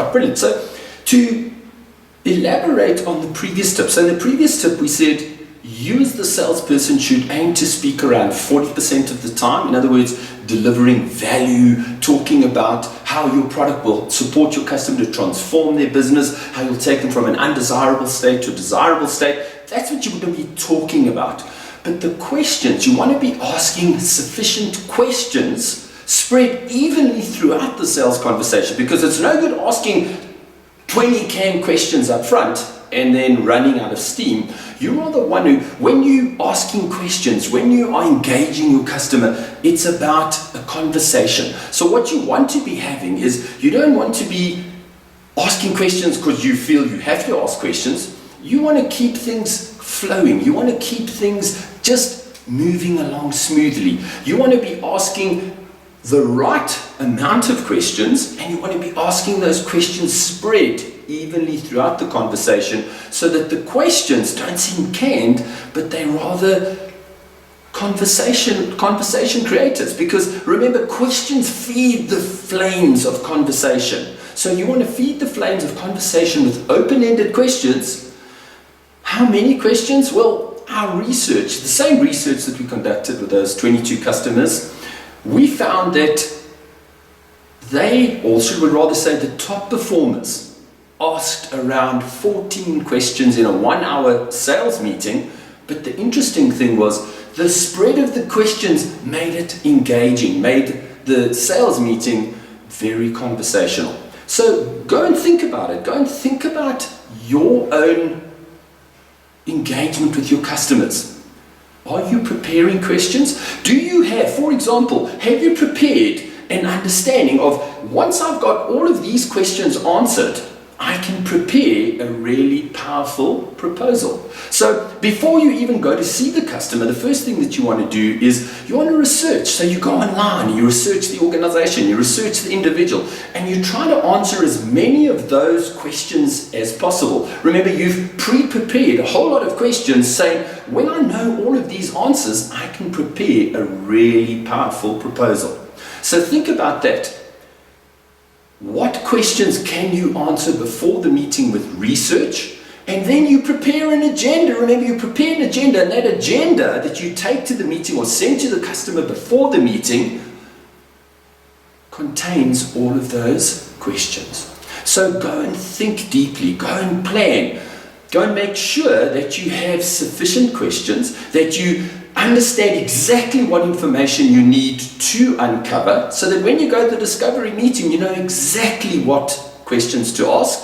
right, brilliant. So to elaborate on the previous tip. So in the previous tip we said you as the salesperson should aim to speak around 40% of the time. In other words, delivering value, talking about how your product will support your customer to transform their business, how you'll take them from an undesirable state to a desirable state. That's what you want to be talking about. But the questions, you want to be asking sufficient questions spread evenly throughout the sales conversation, because it's no good asking 20 canned questions up front and then running out of steam. You are the one who, when you asking questions, when you are engaging your customer, it's about a conversation. So what you want to be having is, you don't want to be asking questions because you feel you have to ask questions. You want to keep things flowing. You want to keep things just moving along smoothly. You want to be asking the right amount of questions, and you want to be asking those questions spread evenly throughout the conversation, so that the questions don't seem canned, but they're rather conversation creators. Because remember, questions feed the flames of conversation. So you want to feed the flames of conversation with open-ended questions. How many questions? Well, our research, the same research that we conducted with those 22 customers, we found that they, or should we rather say the top performers, asked around 14 questions in a 1-hour sales meeting. But the interesting thing was, the spread of the questions made it engaging, made the sales meeting very conversational. So go and think about it. Go and think about your own engagement with your customers. Are you preparing questions? Do you have, for example, have you prepared an understanding of, once I've got all of these questions answered, I can prepare a really powerful proposal. So before you even go to see the customer, the first thing that you want to do is you want to research. So you go online, you research the organization, you research the individual, and you try to answer as many of those questions as possible. Remember, you've pre-prepared a whole lot of questions saying, when I know all of these answers, I can prepare a really powerful proposal. So think about that. What questions can you answer before the meeting with research? And then you prepare an agenda. Remember, you prepare an agenda, and that agenda that you take to the meeting or send to the customer before the meeting contains all of those questions. So go and think deeply, go and plan, go and make sure that you have sufficient questions, that you understand exactly what information you need to uncover, so that when you go to the discovery meeting, you know exactly what questions to ask.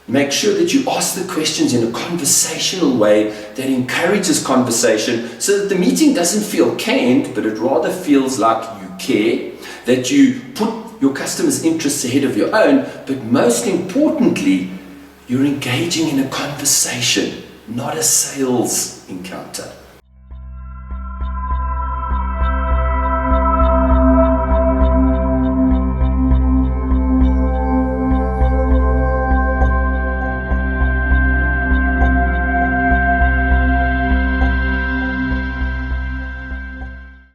Make sure that you ask the questions in a conversational way that encourages conversation, so that the meeting doesn't feel canned, but it rather feels like you care, that you put your customers' interests ahead of your own, but most importantly, you're engaging in a conversation, not a sales encounter.